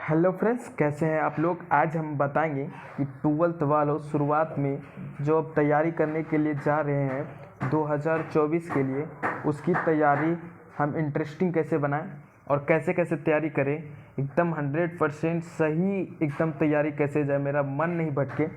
Hello friends, कैसे हैं आप लोग। आज हम बताएंगे कि ट्वेल्थ वालों शुरुआत में जो अब तैयारी करने के लिए जा रहे हैं 2024 के लिए, उसकी तैयारी हम इंटरेस्टिंग कैसे बनाएं और कैसे कैसे तैयारी करें, एकदम 100% सही एकदम तैयारी कैसे जाए, मेरा मन नहीं भटके,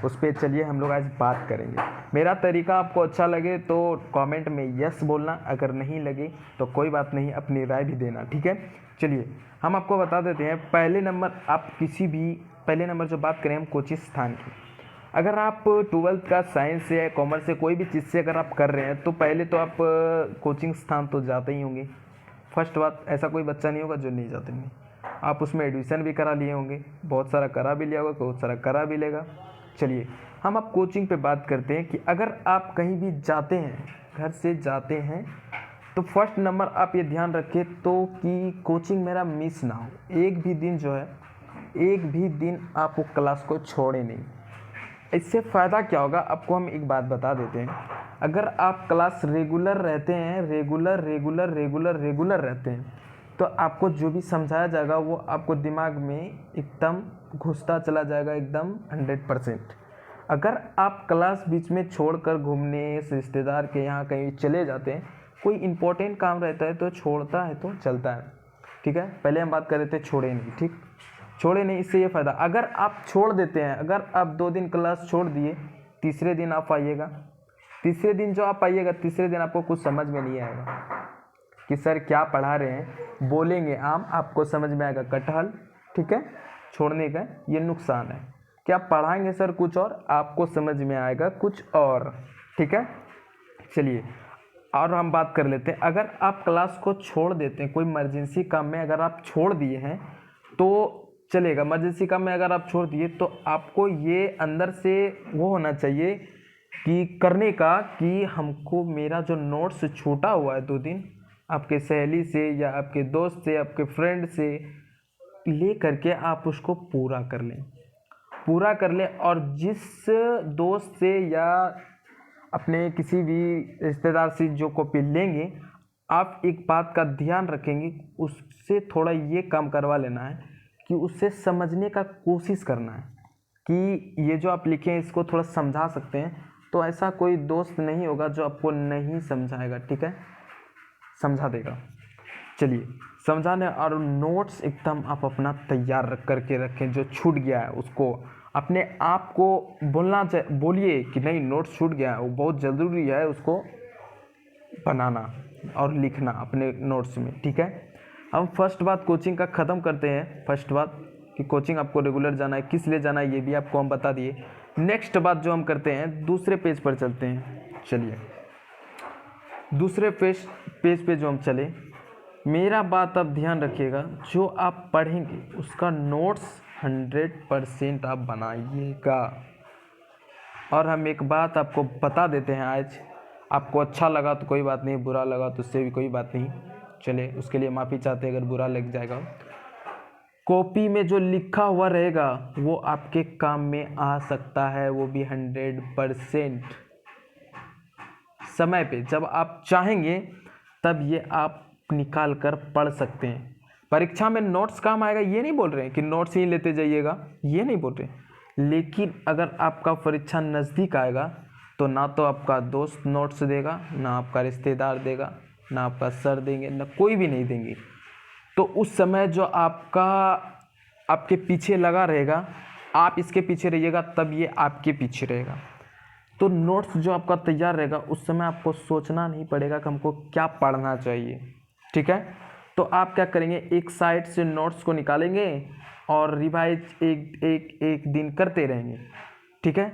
उस पर चलिए हम लोग आज बात करेंगे। मेरा तरीका आपको अच्छा लगे तो कमेंट में यस बोलना, अगर नहीं लगे तो कोई बात नहीं, अपनी राय भी देना, ठीक है। चलिए हम आपको बता देते हैं। पहले नंबर जो बात करें हम कोचिंग स्थान की। अगर आप ट्वेल्थ का साइंस से या कॉमर्स से कोई भी चीज़ से अगर आप कर रहे हैं तो पहले तो आप कोचिंग स्थान तो जाते ही होंगे। फर्स्ट बात, ऐसा कोई बच्चा नहीं होगा जो नहीं जाते होंगे। आप उसमें एडमिशन भी करा लिए होंगे, बहुत सारा करा भी लिया होगा, बहुत सारा करा भी लेगा। चलिए हम अब कोचिंग पे बात करते हैं कि अगर आप कहीं भी जाते हैं, घर से जाते हैं, तो फर्स्ट नंबर आप ये ध्यान रखें तो कि कोचिंग मेरा मिस ना हो। एक भी दिन जो है, एक भी दिन आप वो क्लास को छोड़े नहीं। इससे फ़ायदा क्या होगा आपको हम एक बात बता देते हैं। अगर आप क्लास रेगुलर रहते हैं, रेगुलर रेगुलर रेगुलर रेगुलर रहते हैं, तो आपको जो भी समझाया जाएगा वो आपको दिमाग में एकदम घुसता चला जाएगा, एकदम 100%। अगर आप क्लास बीच में छोड़कर घूमने रिश्तेदार के यहाँ कहीं चले जाते हैं, कोई इंपॉर्टेंट काम रहता है तो छोड़ता है तो चलता है, ठीक है। पहले हम बात कर रहे थे छोड़े नहीं, ठीक, छोड़े नहीं। इससे ये फ़ायदा, अगर आप छोड़ देते हैं, अगर आप 2 दिन क्लास छोड़ दिए, तीसरे दिन आप आइएगा, तीसरे दिन जो आप आइएगा, तीसरे दिन आपको कुछ समझ में नहीं आएगा कि सर क्या पढ़ा रहे हैं। बोलेंगे आम, आपको समझ में आएगा कटहल, ठीक है। छोड़ने का ये नुकसान है। क्या पढ़ाएंगे सर कुछ और, आपको समझ में आएगा कुछ और, ठीक है। चलिए और हम बात कर लेते हैं। अगर आप क्लास को छोड़ देते हैं, कोई इमरजेंसी काम में अगर आप छोड़ दिए हैं तो चलेगा। इमरजेंसी काम में अगर आप छोड़ दिए तो आपको ये अंदर से वो होना चाहिए कि करने का, कि हमको मेरा जो नोट्स छूटा हुआ है 2 दिन, आपके सहेली से या आपके दोस्त से, आपके फ्रेंड से ले करके आप उसको पूरा कर लें, पूरा कर लें। और जिस दोस्त से या अपने किसी भी रिश्तेदार से जो कॉपी लेंगे, आप एक बात का ध्यान रखेंगे, उससे थोड़ा ये काम करवा लेना है कि उससे समझने का कोशिश करना है कि ये जो आप लिखे हैं इसको थोड़ा समझा सकते हैं। तो ऐसा कोई दोस्त नहीं होगा जो आपको नहीं समझाएगा, ठीक है, समझा देगा। चलिए समझाने और नोट्स एकदम आप अपना तैयार रख करके रखें। जो छूट गया है उसको अपने आप को बोलिए कि नहीं, नोट्स छूट गया है, वो बहुत ज़रूरी है उसको बनाना और लिखना अपने नोट्स में, ठीक है। हम फर्स्ट बात कोचिंग का ख़त्म करते हैं। फर्स्ट बात कि कोचिंग आपको रेगुलर जाना है, किस लिए जाना है ये भी आपको हम बता दिए। नेक्स्ट बात जो हम करते हैं, दूसरे पेज पर चलते हैं। चलिए दूसरे पेज पे जो हम चले, मेरा बात आप ध्यान रखिएगा, जो आप पढ़ेंगे उसका नोट्स 100% आप बनाइएगा। और हम एक बात आपको बता देते हैं आज, आपको अच्छा लगा तो कोई बात नहीं, बुरा लगा तो उससे भी कोई बात नहीं, चले उसके लिए माफ़ी चाहते हैं अगर बुरा लग जाएगा। कॉपी में जो लिखा हुआ रहेगा वो आपके काम में आ सकता है, वो भी 100% समय पे, जब आप चाहेंगे तब ये आप निकाल कर पढ़ सकते हैं। परीक्षा में नोट्स काम आएगा ये नहीं बोल रहे हैं कि नोट्स ही लेते जाइएगा, ये नहीं बोल रहे। लेकिन अगर आपका परीक्षा नज़दीक आएगा तो ना तो आपका दोस्त नोट्स देगा, ना आपका रिश्तेदार देगा, ना आपका सर देंगे, ना कोई भी नहीं देंगे। तो उस समय जो आपके पीछे लगा रहेगा, आप इसके पीछे रहिएगा तब ये आपके पीछे रहेगा। तो नोट्स जो आपका तैयार रहेगा उस समय आपको सोचना नहीं पड़ेगा कि हमको क्या पढ़ना चाहिए, ठीक है। तो आप क्या करेंगे, एक साइड से नोट्स को निकालेंगे और रिवाइज एक दिन करते रहेंगे, ठीक है।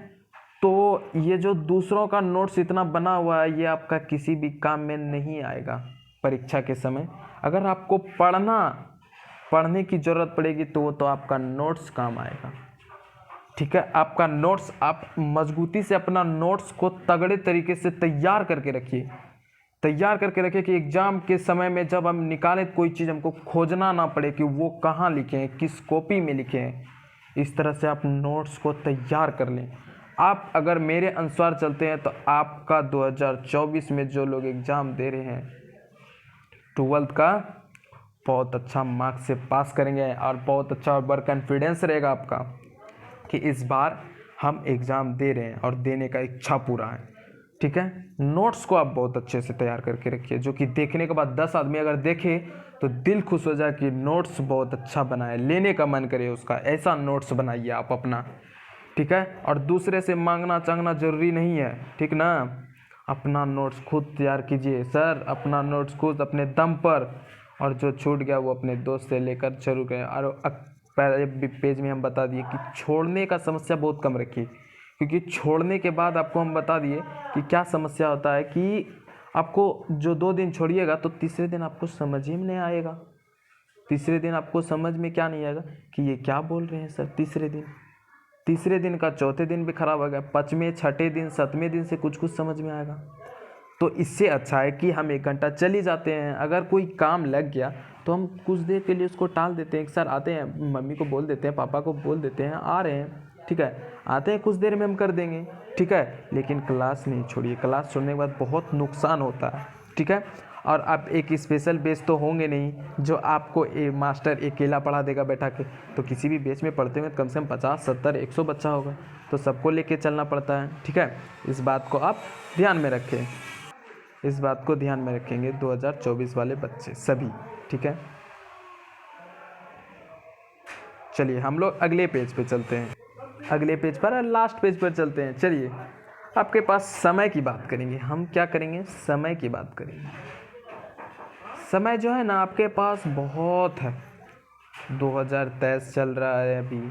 तो ये जो दूसरों का नोट्स इतना बना हुआ है ये आपका किसी भी काम में नहीं आएगा परीक्षा के समय। अगर आपको पढ़ने की ज़रूरत पड़ेगी तो वो तो आपका नोट्स काम आएगा, ठीक है। आपका नोट्स, आप मजबूती से अपना नोट्स को तगड़े तरीके से तैयार करके रखिए, तैयार करके रखिए कि एग्ज़ाम के समय में जब हम निकालें कोई चीज़ हमको खोजना ना पड़े कि वो कहाँ लिखे हैं, किस कॉपी में लिखे हैं। इस तरह से आप नोट्स को तैयार कर लें। आप अगर मेरे अनुसार चलते हैं तो आपका 2024 में जो लोग एग्ज़ाम दे रहे हैं ट्वेल्थ का, बहुत अच्छा मार्क्स से पास करेंगे और बहुत अच्छा ओवर कॉन्फिडेंस रहेगा आपका कि इस बार हम एग्ज़ाम दे रहे हैं और देने का इच्छा पूरा है। ठीक है, नोट्स को आप बहुत अच्छे से तैयार करके रखिए, जो कि देखने के बाद 10 आदमी अगर देखे तो दिल खुश हो जाए कि नोट्स बहुत अच्छा बना है, लेने का मन करे उसका, ऐसा नोट्स बनाइए आप अपना। ठीक है, और दूसरे से मांगना चांगना जरूरी नहीं है, ठीक ना। अपना नोट्स खुद तैयार कीजिए सर, अपना नोट्स खुद अपने दम पर, और जो छूट गया वो अपने दोस्त से लेकर जरूर गए। और पहले पेज में हम बता दिए कि छोड़ने का समस्या बहुत कम रखिए, क्योंकि छोड़ने के बाद आपको हम बता दिए कि क्या समस्या होता है कि आपको जो 2 दिन छोड़िएगा तो तीसरे दिन आपको समझ ही में नहीं आएगा। तीसरे दिन आपको समझ में क्या नहीं आएगा कि ये क्या बोल रहे हैं सर। तीसरे दिन का चौथे दिन भी खराब हो गया, 5वें 6ठे दिन 7वें दिन से कुछ समझ में आएगा। तो इससे अच्छा है कि हम 1 घंटा चल ही जाते हैं। अगर कोई काम लग गया तो हम कुछ देर के लिए उसको टाल देते हैं, सर आते हैं, मम्मी को बोल देते हैं, पापा को बोल देते हैं, आ रहे हैं, ठीक है, आते हैं कुछ देर में हम कर देंगे, ठीक है। लेकिन क्लास नहीं छोड़िए, क्लास छोड़ने के बाद बहुत नुकसान होता है, ठीक है। और आप एक स्पेशल बेच तो होंगे नहीं जो आपको मास्टर अकेला पढ़ा देगा बैठा के। तो किसी भी बेच में पढ़ते हुए कम से कम 50 70 100 बच्चा होगा, तो सबको लेके चलना पड़ता है, ठीक है। इस बात को आप ध्यान में रखें, इस बात को ध्यान में रखेंगे 2024 वाले बच्चे सभी, ठीक है। चलिए हम लोग अगले पेज पे चलते हैं, अगले पेज पर लास्ट पेज पर चलते हैं। चलिए आपके पास समय की बात करेंगे, हम क्या करेंगे, समय की बात करेंगे। समय जो है ना आपके पास बहुत है। 2023 चल रहा है, अभी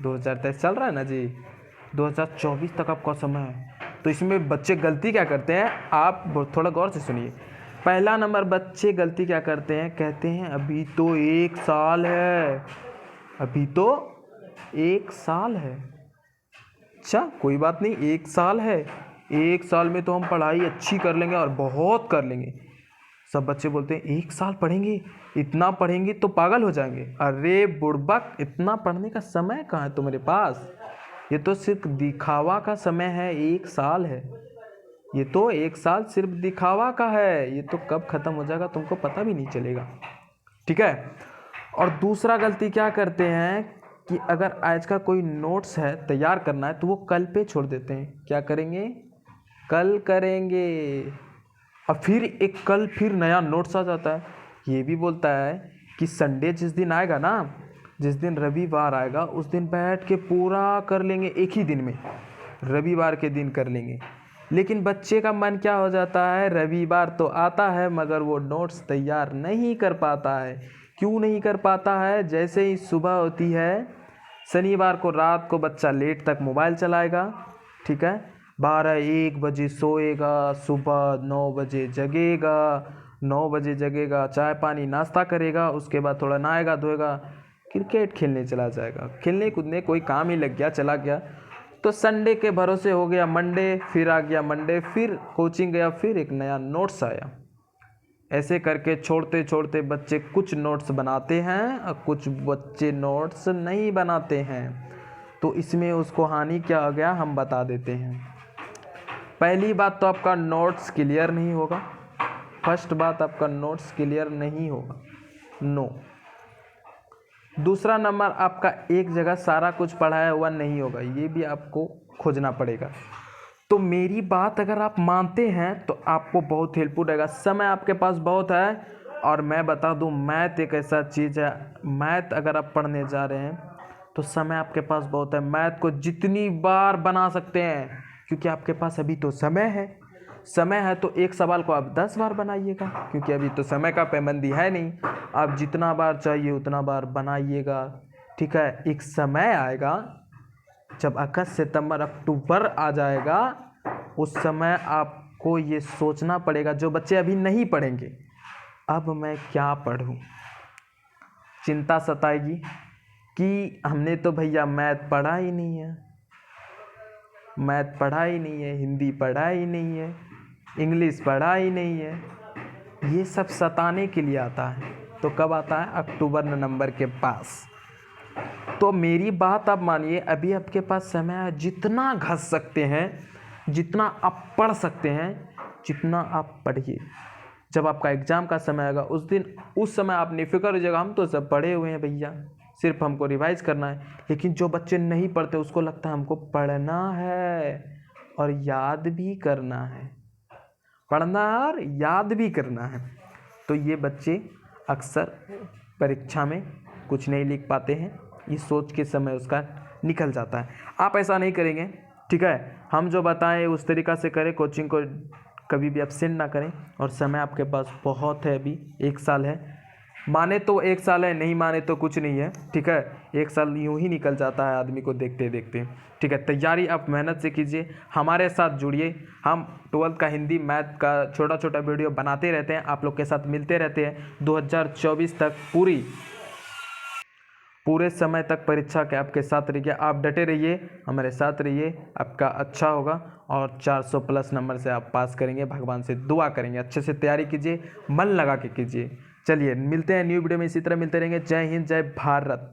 2023 चल रहा है ना जी, 2024 तक आपका समय है। तो इसमें बच्चे गलती क्या करते हैं, आप थोड़ा गौर से सुनिए। पहला नंबर, बच्चे गलती क्या करते हैं, कहते हैं अभी तो 1 साल है, अभी तो 1 साल है। अच्छा कोई बात नहीं, 1 साल है, 1 साल में तो हम पढ़ाई अच्छी कर लेंगे और बहुत कर लेंगे। सब बच्चे बोलते हैं 1 साल पढ़ेंगे, इतना पढ़ेंगे तो पागल हो जाएंगे। अरे बुड़बक, इतना पढ़ने का समय कहाँ है तुम्हारे पास, ये तो सिर्फ दिखावा का समय है। 1 साल है, ये तो 1 साल सिर्फ दिखावा का है, ये तो कब खत्म हो जाएगा तुमको पता भी नहीं चलेगा, ठीक है। और दूसरा गलती क्या करते हैं कि अगर आज का कोई नोट्स है तैयार करना है तो वो कल पे छोड़ देते हैं। क्या करेंगे, कल करेंगे, और फिर एक कल फिर नया नोट्स आ जाता है। ये भी बोलता है कि संडे जिस दिन आएगा ना, जिस दिन रविवार आएगा उस दिन बैठ के पूरा कर लेंगे, एक ही दिन में, रविवार के दिन कर लेंगे। लेकिन बच्चे का मन क्या हो जाता है, रविवार तो आता है मगर वो नोट्स तैयार नहीं कर पाता है। क्यों नहीं कर पाता है, जैसे ही सुबह होती है, शनिवार को रात को बच्चा लेट तक मोबाइल चलाएगा, ठीक है, 12-1 बजे सोएगा, सुबह 9 बजे जगेगा, 9 बजे जगेगा, चाय पानी नाश्ता करेगा, उसके बाद थोड़ा नहाएगा धोएगा, क्रिकेट खेलने चला जाएगा, खेलने कूदने कोई काम ही लग गया, चला गया। तो संडे के भरोसे हो गया मंडे, फिर आ गया मंडे, फिर कोचिंग गया, फिर एक नया नोट्स आया। ऐसे करके छोड़ते छोड़ते बच्चे कुछ नोट्स बनाते हैं और कुछ बच्चे नोट्स नहीं बनाते हैं। तो इसमें उसको हानि क्या हो गया हम बता देते हैं। पहली बात तो आपका नोट्स क्लियर नहीं होगा, फर्स्ट बात आपका नोट्स क्लियर नहीं होगा, नो। दूसरा नंबर, आपका एक जगह सारा कुछ पढ़ाया हुआ नहीं होगा, ये भी आपको खोजना पड़ेगा। तो मेरी बात अगर आप मानते हैं तो आपको बहुत हेल्पफुल रहेगा। समय आपके पास बहुत है, और मैं बता दूं मैथ एक ऐसा चीज़ है, मैथ अगर आप पढ़ने जा रहे हैं तो समय आपके पास बहुत है। मैथ को जितनी बार बना सकते हैं, क्योंकि आपके पास अभी तो समय है। समय है तो एक सवाल को आप 10 बार बनाइएगा, क्योंकि अभी तो समय का पाबंदी है नहीं। आप जितना बार चाहिए उतना बार बनाइएगा, ठीक है। एक समय आएगा जब अगस्त सितंबर अक्टूबर आ जाएगा, उस समय आपको ये सोचना पड़ेगा, जो बच्चे अभी नहीं पढ़ेंगे, अब मैं क्या पढ़ूं, चिंता सताएगी कि हमने तो भैया मैथ पढ़ा ही नहीं है, मैथ पढ़ा ही नहीं है, हिंदी पढ़ा ही नहीं है, इंग्लिश पढ़ा ही नहीं है। ये सब सताने के लिए आता है। तो कब आता है, अक्टूबर नवंबर के पास। तो मेरी बात आप मानिए, अभी आपके पास समय है, जितना घस सकते हैं, जितना आप पढ़ सकते हैं, जितना आप पढ़िए। जब आपका एग्ज़ाम का समय आएगा उस समय आप निफिक्र हो जाएगा, हम तो सब पढ़े हुए हैं भैया, सिर्फ हमको रिवाइज करना है। लेकिन जो बच्चे नहीं पढ़ते उसको लगता है हमको पढ़ना है और याद भी करना है, पढ़ना और याद भी करना है। तो ये बच्चे अक्सर परीक्षा में कुछ नहीं लिख पाते हैं, ये सोच के समय उसका निकल जाता है। आप ऐसा नहीं करेंगे, ठीक है, हम जो बताएं उस तरीक़ा से करें, कोचिंग को कभी भी एब्सेंट ना करें। और समय आपके पास बहुत है, अभी 1 साल है, माने तो 1 साल है, नहीं माने तो कुछ नहीं है, ठीक है। 1 साल यूं ही निकल जाता है आदमी को देखते देखते, ठीक है। तैयारी आप मेहनत से कीजिए, हमारे साथ जुड़िए। हम 12th का हिंदी मैथ का छोटा छोटा वीडियो बनाते रहते हैं, आप लोग के साथ मिलते रहते हैं। 2024 तक पूरे समय तक परीक्षा के आपके साथ रहिए, आप डटे रहिए, हमारे साथ रहिए, आपका अच्छा होगा और 400+ नंबर से आप पास करेंगे। भगवान से दुआ करेंगे, अच्छे से तैयारी कीजिए, मन लगा के कीजिए। चलिए मिलते हैं न्यू वीडियो में, इसी तरह मिलते रहेंगे। जय हिंद, जय भारत।